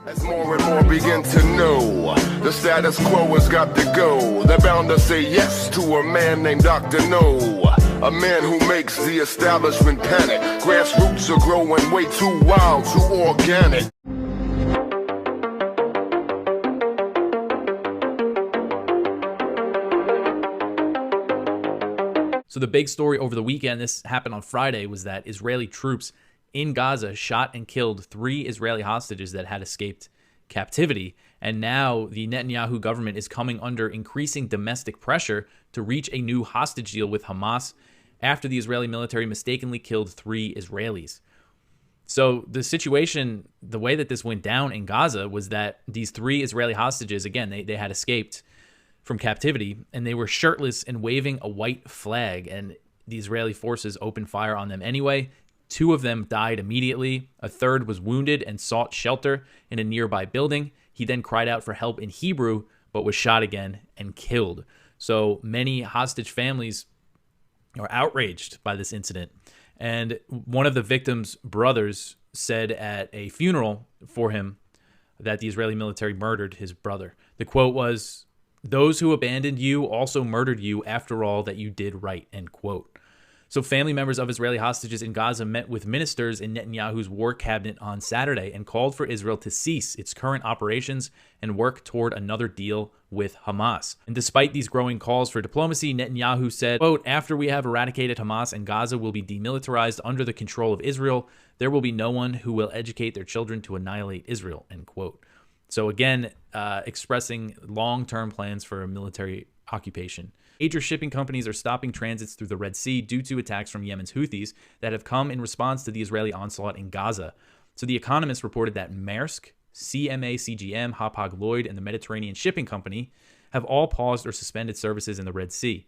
As more and more begin to know, the status quo has got to go. They're bound to say yes to a man named Dr. No, a man who makes the establishment panic. Grassroots are growing way too wild, too organic. So the big story over the weekend, this happened on Friday, was that Israeli troops in Gaza shot and killed 3 Israeli hostages that had escaped captivity. And now the Netanyahu government is coming under increasing domestic pressure to reach a new hostage deal with Hamas after the Israeli military mistakenly killed 3 Israelis. So the situation, the way that this went down in Gaza was that these 3 Israeli hostages, again, they had escaped from captivity, and they were shirtless and waving a white flag, and the Israeli forces opened fire on them anyway. 2 of them died immediately. A third was wounded and sought shelter in a nearby building. He then cried out for help in Hebrew, but was shot again and killed. So many hostage families are outraged by this incident. And one of the victims' brothers said at a funeral for him that the Israeli military murdered his brother. The quote was, "Those who abandoned you also murdered you after all that you did right," end quote. So family members of Israeli hostages in Gaza met with ministers in Netanyahu's war cabinet on Saturday and called for Israel to cease its current operations and work toward another deal with Hamas. And despite these growing calls for diplomacy, Netanyahu said, quote, "After we have eradicated Hamas and Gaza will be demilitarized under the control of Israel, there will be no one who will educate their children to annihilate Israel," end quote. So again, expressing long-term plans for a military occupation. Major shipping companies are stopping transits through the Red Sea due to attacks from Yemen's Houthis that have come in response to the Israeli onslaught in Gaza. So The Economist reported that Maersk, CMA CGM, Hapag-Lloyd, and the Mediterranean Shipping Company have all paused or suspended services in the Red Sea.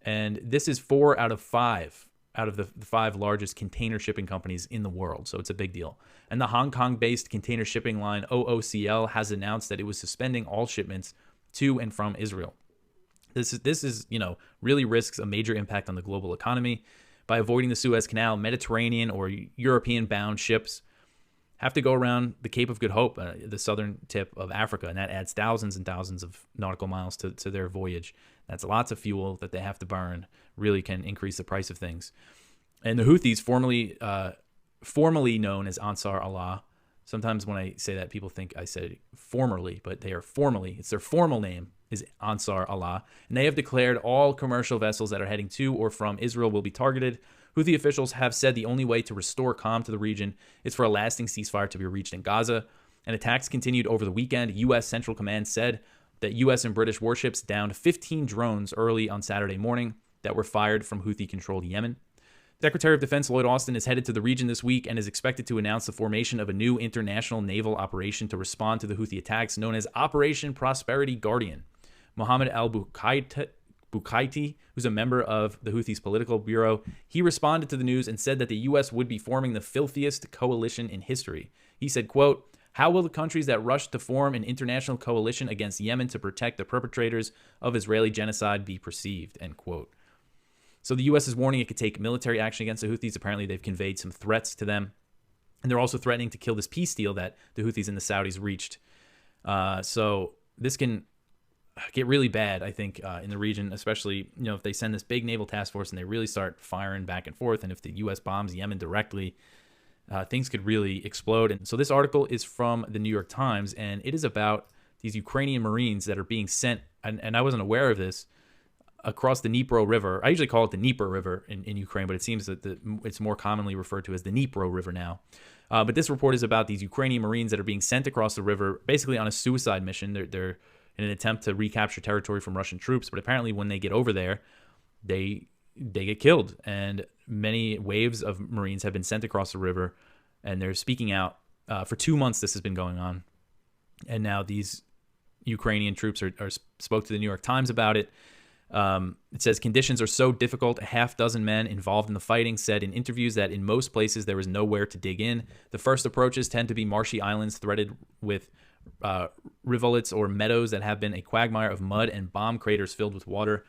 And this is 4 out of 5 of the 5 largest container shipping companies in the world. So it's a big deal. And the Hong Kong-based container shipping line OOCL has announced that it was suspending all shipments to and from Israel. This is, really risks a major impact on the global economy. By avoiding the Suez Canal, Mediterranean or European-bound ships have to go around the Cape of Good Hope, the southern tip of Africa, and that adds thousands and thousands of nautical miles to their voyage. That's lots of fuel that they have to burn, really can increase the price of things. And the Houthis, formerly known as Ansar Allah, sometimes when I say that, people think I said formerly, but they are formally, it's their formal name is Ansar Allah, and they have declared all commercial vessels that are heading to or from Israel will be targeted. Houthi officials have said the only way to restore calm to the region is for a lasting ceasefire to be reached in Gaza. And attacks continued over the weekend. U.S. Central Command said that U.S. and British warships downed 15 drones early on Saturday morning that were fired from Houthi-controlled Yemen. Secretary of Defense Lloyd Austin is headed to the region this week and is expected to announce the formation of a new international naval operation to respond to the Houthi attacks known as Operation Prosperity Guardian. Mohammed al-Bukaiti, who's a member of the Houthis' political bureau, he responded to the news and said that the U.S. would be forming the filthiest coalition in history. He said, quote, "How will the countries that rushed to form an international coalition against Yemen to protect the perpetrators of Israeli genocide be perceived?" End quote. So the U.S. is warning it could take military action against the Houthis. Apparently, they've conveyed some threats to them. And they're also threatening to kill this peace deal that the Houthis and the Saudis reached. So this can get really bad, I think, in the region, especially, if they send this big naval task force and they really start firing back and forth. And if the U.S. bombs Yemen directly, things could really explode. And so this article is from the New York Times, and it is about these Ukrainian Marines that are being sent, and I wasn't aware of this, across the Dnipro River. I usually call it the Dnieper River in Ukraine, but it seems that it's more commonly referred to as the Dnipro River now. But this report is about these Ukrainian Marines that are being sent across the river, basically on a suicide mission. They're in an attempt to recapture territory from Russian troops, but apparently when they get over there, they get killed. And many waves of Marines have been sent across the river, and they're speaking out. For 2 months this has been going on, and now these Ukrainian troops spoke to the New York Times about it. It says conditions are so difficult. A half dozen men involved in the fighting said in interviews that in most places there is nowhere to dig in. The first approaches tend to be marshy islands threaded with rivulets or meadows that have been a quagmire of mud and bomb craters filled with water.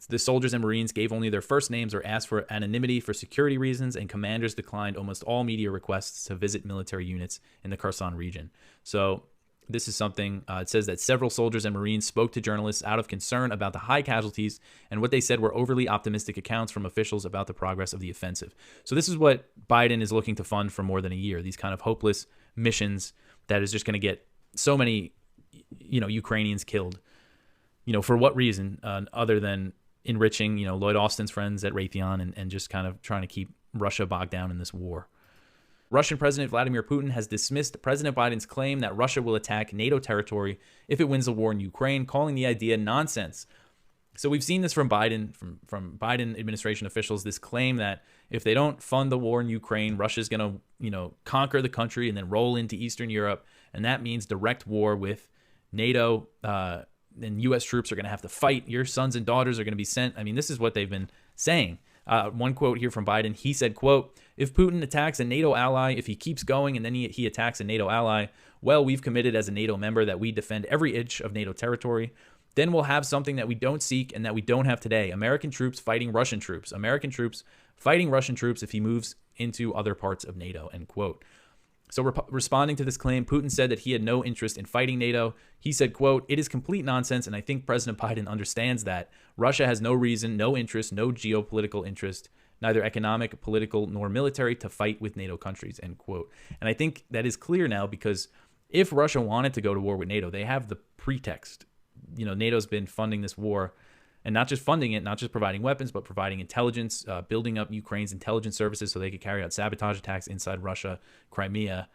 The soldiers and Marines gave only their first names or asked for anonymity for security reasons, and commanders declined almost all media requests to visit military units in the Kherson region. So this is something, it says that several soldiers and Marines spoke to journalists out of concern about the high casualties and what they said were overly optimistic accounts from officials about the progress of the offensive. So this is what Biden is looking to fund for more than a year, these kind of hopeless missions that is just going to get so many, Ukrainians killed. For what reason other than enriching, Lloyd Austin's friends at Raytheon and just kind of trying to keep Russia bogged down in this war. Russian President Vladimir Putin has dismissed President Biden's claim that Russia will attack NATO territory if it wins the war in Ukraine, calling the idea nonsense. So we've seen this from Biden, from Biden administration officials, this claim that if they don't fund the war in Ukraine, Russia's going to, conquer the country and then roll into Eastern Europe. And that means direct war with NATO, and U.S. troops are going to have to fight. Your sons and daughters are going to be sent. I mean, this is what they've been saying. One quote here from Biden, he said, quote, "If Putin attacks a NATO ally, if he keeps going and then he attacks a NATO ally, well, we've committed as a NATO member that we defend every inch of NATO territory. Then we'll have something that we don't seek and that we don't have today. American troops fighting Russian troops. American troops fighting Russian troops if he moves into other parts of NATO," end quote. So responding to this claim, Putin said that he had no interest in fighting NATO. He said, quote, "It is complete nonsense, and I think President Biden understands that. Russia has no reason, no interest, no geopolitical interest, neither economic, political, nor military, to fight with NATO countries," end quote. And I think that is clear now, because if Russia wanted to go to war with NATO, they have the pretext. NATO's been funding this war, and not just funding it, not just providing weapons, but providing intelligence, building up Ukraine's intelligence services so they could carry out sabotage attacks inside Russia, Crimea.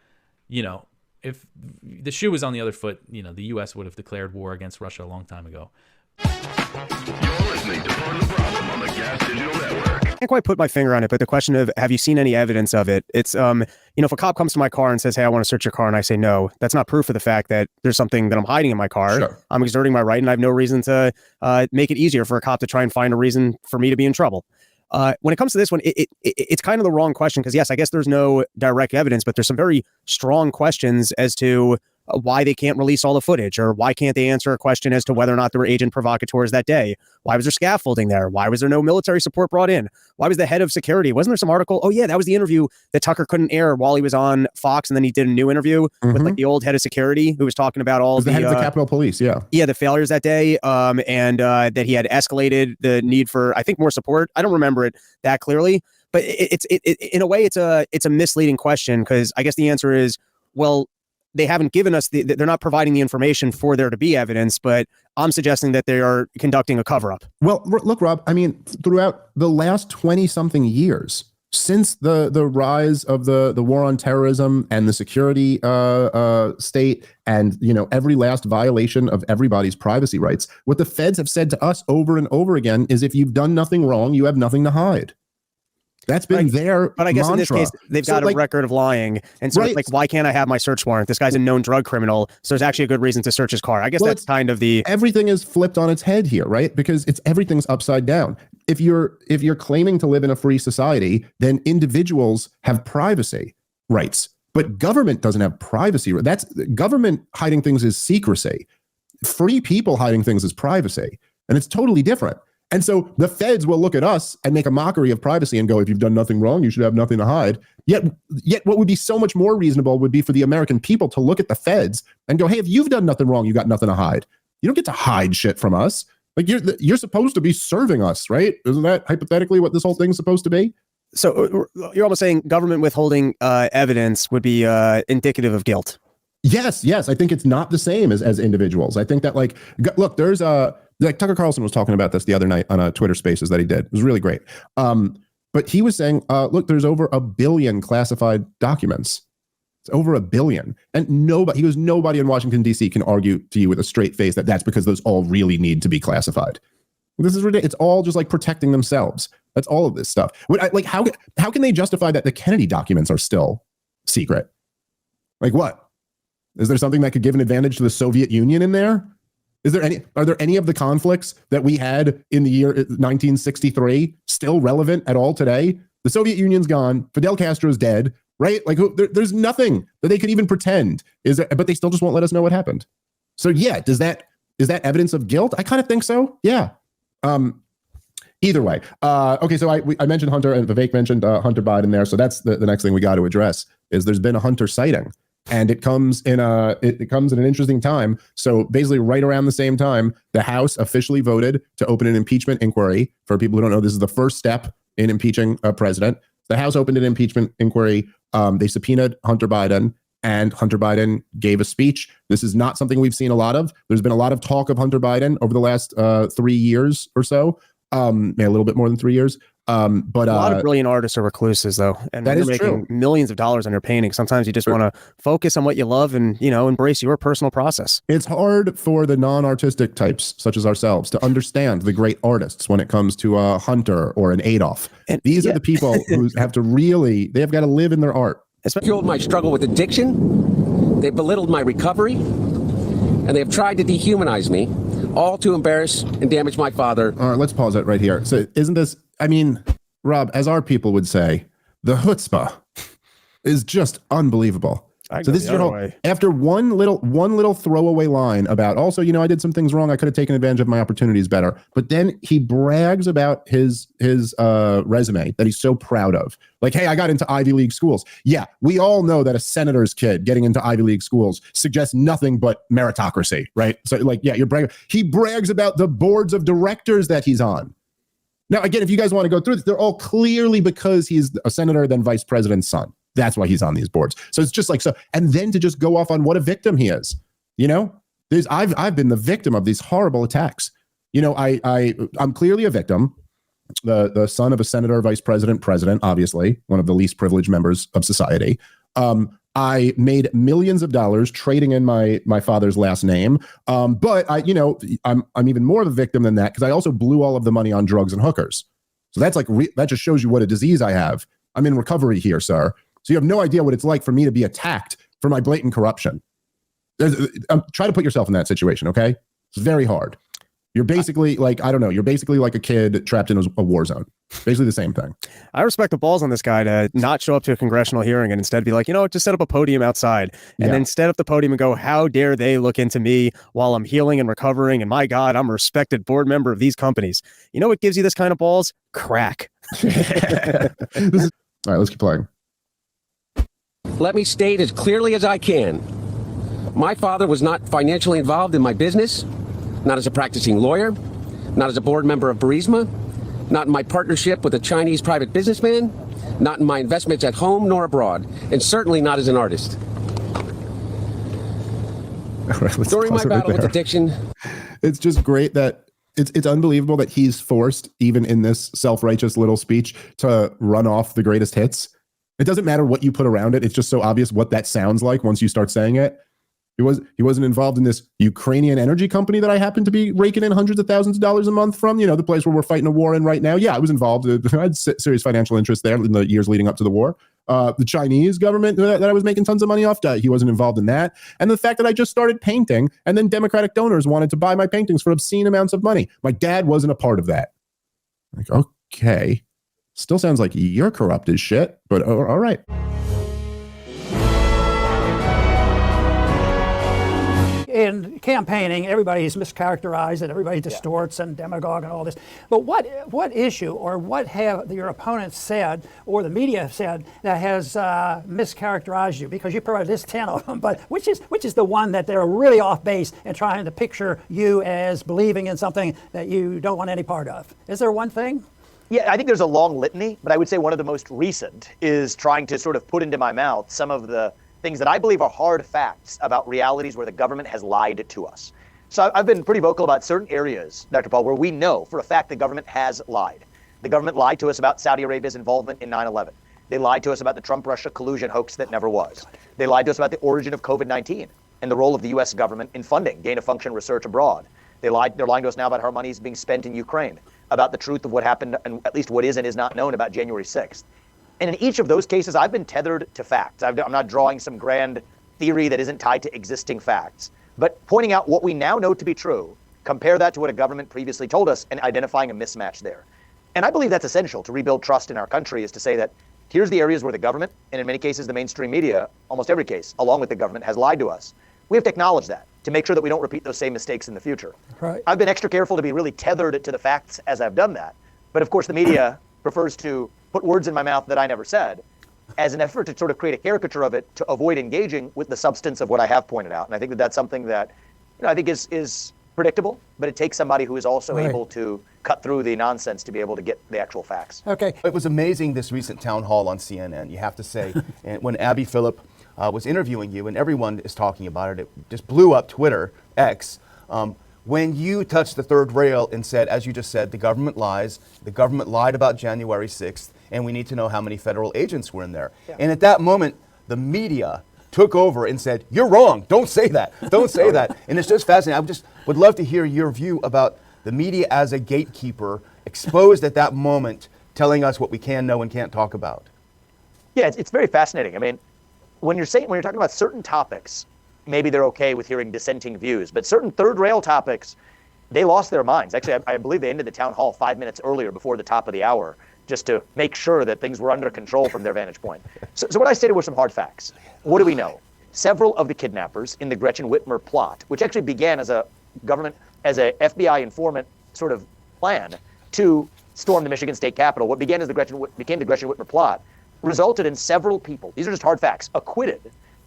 If the shoe was on the other foot, the U.S. would have declared war against Russia a long time ago. You're listening to Part of the Problem on the Gas Digital Network. I can't quite put my finger on it, but the question of, have you seen any evidence of it? It's, if a cop comes to my car and says, "Hey, I want to search your car," and I say no, that's not proof of the fact that there's something that I'm hiding in my car. Sure. I'm exerting my right, and I have no reason to make it easier for a cop to try and find a reason for me to be in trouble. When it comes to this one, it's kind of the wrong question, because yes, I guess there's no direct evidence, but there's some very strong questions as to why they can't release all the footage, or why can't they answer a question as to whether or not there were agent provocateurs that day? Why was there scaffolding there? Why was there no military support brought in? Why was the head of security? Wasn't there some article? Oh yeah, that was the interview that Tucker couldn't air while he was on Fox, and then he did a new interview with like the old head of security who was talking about all the head of the Capitol Police, the failures that day, and that he had escalated the need for, I think, more support. I don't remember it that clearly, but it's in a way it's a misleading question, because I guess the answer is, well, they haven't given us they're not providing the information for there to be evidence, but I'm suggesting that they are conducting a cover-up. Well, look, Rob, I mean, throughout the last 20-something years, since the rise of the war on terrorism and the security state, and every last violation of everybody's privacy rights, what the feds have said to us over and over again is, if you've done nothing wrong, you have nothing to hide. That's been their But I guess mantra. In this case, they've got a record of lying. And so it's like, why can't I have my search warrant? This guy's a known drug criminal, so there's actually a good reason to search his car. I guess that's kind of the... Everything is flipped on its head here, right? Because everything's upside down. If you're claiming to live in a free society, then individuals have privacy rights. But government doesn't have privacy. That's government hiding things is secrecy. Free people hiding things is privacy. And it's totally different. And so the feds will look at us and make a mockery of privacy and go, "If you've done nothing wrong, you should have nothing to hide." Yet what would be so much more reasonable would be for the American people to look at the feds and go, "Hey, if you've done nothing wrong, you got nothing to hide. You don't get to hide shit from us. Like, you're supposed to be serving us, right? Isn't that hypothetically what this whole thing's supposed to be?" So you're almost saying government withholding evidence would be indicative of guilt. Yes. I think it's not the same as individuals. I think that, like, look, there's Tucker Carlson was talking about this the other night on a Twitter Spaces that he did. It was really great. But he was saying, look, there's over 1 billion classified documents. It's over 1 billion. And nobody in Washington, D.C. can argue to you with a straight face that that's because those all really need to be classified. This is ridiculous. It's all just like protecting themselves. That's all of this stuff. How can they justify that the Kennedy documents are still secret? Like, what? Is there something that could give an advantage to the Soviet Union in there? Are there any of the conflicts that we had in the year 1963 still relevant at all today? The Soviet Union's gone. Fidel Castro's dead, right? Like, there's nothing that they could even pretend is there, but they still just won't let us know what happened. So yeah, is that evidence of guilt? I kind of think so. Yeah. Either way. Okay, so I mentioned Hunter, and Vivek mentioned Hunter Biden there. So that's the next thing we got to address is there's been a Hunter sighting. And it comes in it comes in an interesting time. So basically, right around the same time, the House officially voted to open an impeachment inquiry. For people who don't know, this is the first step in impeaching a president. The House opened an impeachment inquiry. They subpoenaed Hunter Biden, and Hunter Biden gave a speech. This is not something we've seen a lot of. There's been a lot of talk of Hunter Biden over the last 3 years or so. A little bit more than 3 years. But a lot of brilliant artists are recluses, though, and that they're is making millions of dollars on their paintings. Sometimes you just want to focus on what you love and, embrace your personal process. It's hard for the non-artistic types, such as ourselves, to understand the great artists when it comes to a Hunter or an Adolf. And these are the people who have to they have got to live in their art. Fueled my struggle with addiction. They belittled my recovery, and they have tried to dehumanize me, all to embarrass and damage my father. All right, let's pause it right here. So isn't this, Rob, as our people would say, the chutzpah is just unbelievable. So this is your whole, after one little throwaway line about also, I did some things wrong. I could have taken advantage of my opportunities better. But then he brags about his resume that he's so proud of. Like, hey, I got into Ivy League schools. Yeah, we all know that a senator's kid getting into Ivy League schools suggests nothing but meritocracy, right? So you're bragging. He brags about the boards of directors that he's on. Now, again, if you guys want to go through this, they're all clearly because he's a senator, then vice president's son. That's why he's on these boards. So it's just like so. And then to just go off on what a victim he is. I've been the victim of these horrible attacks. I'm clearly a victim. The son of a senator, vice president, obviously one of the least privileged members of society. I made millions of dollars trading in my father's last name. But I'm even more of a victim than that because I also blew all of the money on drugs and hookers. So that's that just shows you what a disease I have. I'm in recovery here, sir. So you have no idea what it's like for me to be attacked for my blatant corruption. Try to put yourself in that situation, okay? It's very hard. You're basically you're basically like a kid trapped in a war zone. Basically the same thing. I respect the balls on this guy to not show up to a congressional hearing and instead be like, just set up a podium outside and then set up the podium and go, how dare they look into me while I'm healing and recovering? And my God, I'm a respected board member of these companies. You know what gives you this kind of balls? Crack. All right, let's keep playing. Let me state as clearly as I can. My father was not financially involved in my business, not as a practicing lawyer, not as a board member of Burisma, not in my partnership with a Chinese private businessman, not in my investments at home nor abroad, and certainly not as an artist. Right, during my battle with addiction. It's just great that it's unbelievable that he's forced, even in this self-righteous little speech, to run off the greatest hits. It doesn't matter what you put around it. It's just so obvious what that sounds like once you start saying it. He wasn't involved in this Ukrainian energy company that I happen to be raking in hundreds of thousands of dollars a month from, the place where we're fighting a war in right now. Yeah, I was involved. I had serious financial interest there in the years leading up to the war. The Chinese government that I was making tons of money off, he wasn't involved in that. And the fact that I just started painting and then Democratic donors wanted to buy my paintings for obscene amounts of money. My dad wasn't a part of that. Like, okay. Still sounds like you're corrupt as shit, but all right. In campaigning, everybody's mischaracterized and everybody distorts and demagogue and all this. But what issue or what have your opponents said or the media have said that has mischaracterized you? Because you probably list 10 of them, but which is the one that they're really off base and trying to picture you as believing in something that you don't want any part of? Is there one thing? Yeah, I think there's a long litany, but I would say one of the most recent is trying to sort of put into my mouth some of the things that I believe are hard facts about realities where the government has lied to us. So I've been pretty vocal about certain areas, Dr. Paul, where we know for a fact the government has lied. The government lied to us about Saudi Arabia's involvement in 9/11. They lied to us about the Trump-Russia collusion hoax that never was. They lied to us about the origin of COVID-19 and the role of the U.S. government in funding gain-of-function research abroad. They're lying to us now about how our money is being spent in Ukraine, about the truth of what happened and at least what is and is not known about January 6th. And in each of those cases, I've been tethered to facts. I'm not drawing some grand theory that isn't tied to existing facts, but pointing out what we now know to be true, compare that to what a government previously told us, and identifying a mismatch there. And I believe that's essential to rebuild trust in our country, is to say that here's the areas where the government, and in many cases the mainstream media, almost every case, along with the government, has lied to us. We have to acknowledge that to make sure that we don't repeat those same mistakes in the future. Right. I've been extra careful to be really tethered to the facts as I've done that. But of course, the media prefers to put words in my mouth that I never said as an effort to sort of create a caricature of it to avoid engaging with the substance of what I have pointed out. And I think that that's something that I think is predictable, but it takes somebody who is also able to cut through the nonsense to be able to get the actual facts. Okay. It was amazing, this recent town hall on CNN, you have to say. And when Abby Phillip was interviewing you, and everyone is talking about it, it just blew up Twitter, X. When you touched the third rail and said, as you just said, the government lies, the government lied about January 6th, and we need to know how many federal agents were in there. Yeah. And at that moment, the media took over and said, you're wrong, don't say that, don't say that. And it's just fascinating. Would love to hear your view about the media as a gatekeeper, exposed at that moment, telling us what we can know and can't talk about. Yeah, it's very fascinating. I mean, when you're talking about certain topics, maybe they're okay with hearing dissenting views, but certain third rail topics, they lost their minds. Actually, I believe they ended the town hall 5 minutes earlier before the top of the hour, just to make sure that things were under control from their vantage point. So what I stated were some hard facts. What do we know? Several of the kidnappers in the Gretchen Whitmer plot, which actually began as a FBI informant sort of plan to storm the Michigan State Capitol, what became the Gretchen Whitmer plot, resulted in several people, these are just hard facts, acquitted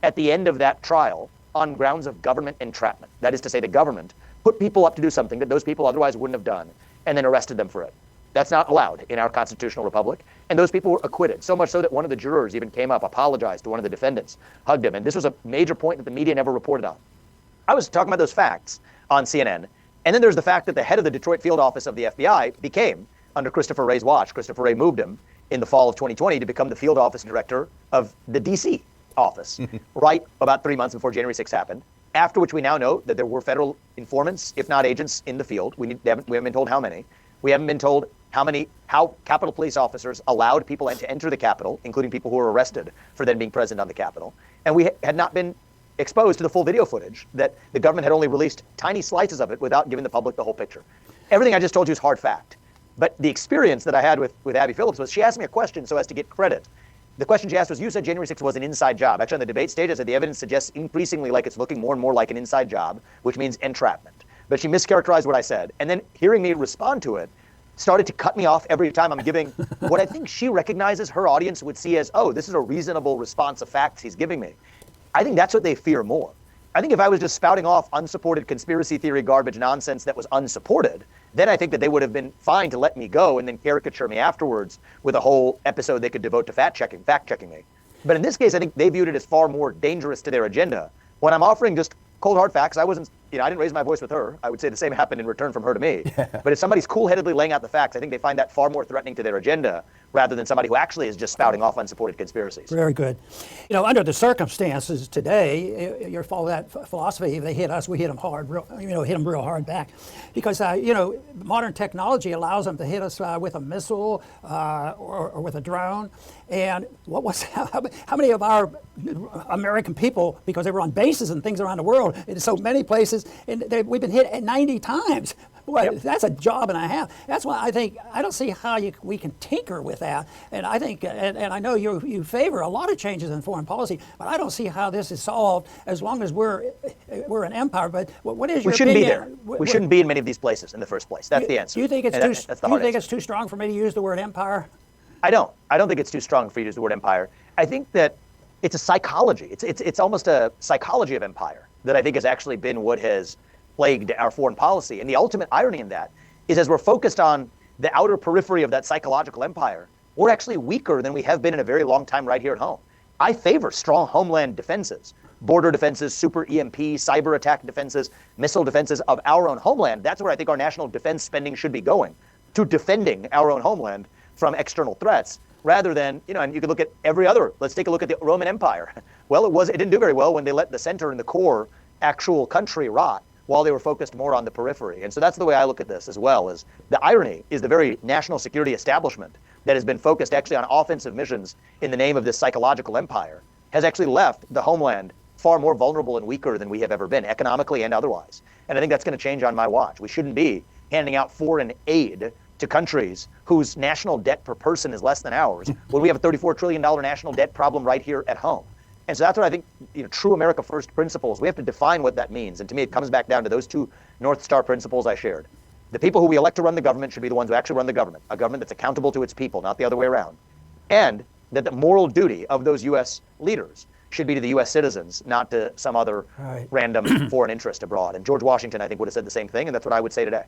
at the end of that trial on grounds of government entrapment. That is to say, the government put people up to do something that those people otherwise wouldn't have done and then arrested them for it. That's not allowed in our constitutional republic. And those people were acquitted, so much so that one of the jurors even came up, apologized to one of the defendants, hugged him. And this was a major point that the media never reported on. I was talking about those facts on CNN. And then there's the fact that the head of the Detroit field office of the FBI became, under Christopher Wray's watch, Christopher Wray moved him in the fall of 2020 to become the field office director of the DC office, right about 3 months before January 6th happened. After which we now know that there were federal informants, if not agents, in the field. We haven't been told how many. We haven't been told how Capitol police officers allowed people to enter the Capitol, including people who were arrested for then being present on the Capitol. And we had not been exposed to the full video footage, that the government had only released tiny slices of it without giving the public the whole picture. Everything I just told you is hard fact. But the experience that I had with Abby Phillips was she asked me a question so as to get credit. The question she asked was, you said January 6th was an inside job. Actually, on the debate stage, I said the evidence suggests increasingly like it's looking more and more like an inside job, which means entrapment. But she mischaracterized what I said. And then hearing me respond to it, started to cut me off every time I'm giving what I think she recognizes her audience would see as, oh, this is a reasonable response of facts he's giving me. I think that's what they fear more. I think if I was just spouting off unsupported conspiracy theory garbage nonsense that was unsupported, then I think that they would have been fine to let me go and then caricature me afterwards with a whole episode they could devote to fact-checking me. But in this case, I think they viewed it as far more dangerous to their agenda. When I'm offering just cold hard facts, I didn't raise my voice with her. I would say the same happened in return from her to me. But if somebody's cool-headedly laying out the facts, I think they find that far more threatening to their agenda rather than somebody who actually is just spouting off unsupported conspiracies. Very good. Under the circumstances today, you follow that philosophy. If they hit us, we hit them hard, hit them real hard back. Because, modern technology allows them to hit us with a missile or with a drone. And how many of our American people, because they were on bases and things around the world, in so many places, and we've been hit 90 times. Boy, yep. That's a job and a half. That's why I don't see how we can tinker with that. And I think, and I know you favor a lot of changes in foreign policy, but I don't see how this is solved as long as we're an empire. But what is your opinion? We shouldn't be there. We shouldn't be in many of these places in the first place. That's the answer. Do you think it's too strong for me to use the word empire? I don't think it's too strong for you to use the word empire. I think that it's a psychology. It's almost a psychology of empire that I think has actually been what has plagued our foreign policy. And the ultimate irony in that is, as we're focused on the outer periphery of that psychological empire, we're actually weaker than we have been in a very long time right here at home. I favor strong homeland defenses, border defenses, super EMP, cyber attack defenses, missile defenses of our own homeland. That's where I think our national defense spending should be going, to defending our own homeland from external threats, rather than, and you could look at let's take a look at the Roman Empire. Well, it didn't do very well when they let the center and the core actual country rot while they were focused more on the periphery. And so that's the way I look at this as well, is the irony is the very national security establishment that has been focused actually on offensive missions in the name of this psychological empire has actually left the homeland far more vulnerable and weaker than we have ever been, economically and otherwise. And I think that's going to change on my watch. We shouldn't be handing out foreign aid to countries whose national debt per person is less than ours when we have a $34 trillion national debt problem right here at home. And so that's what I think, true America First principles, we have to define what that means. And to me, it comes back down to those two North Star principles I shared. The people who we elect to run the government should be the ones who actually run the government, a government that's accountable to its people, not the other way around. And that the moral duty of those U.S. leaders should be to the U.S. citizens, not to some other random foreign interest abroad. And George Washington, I think, would have said the same thing, and that's what I would say today.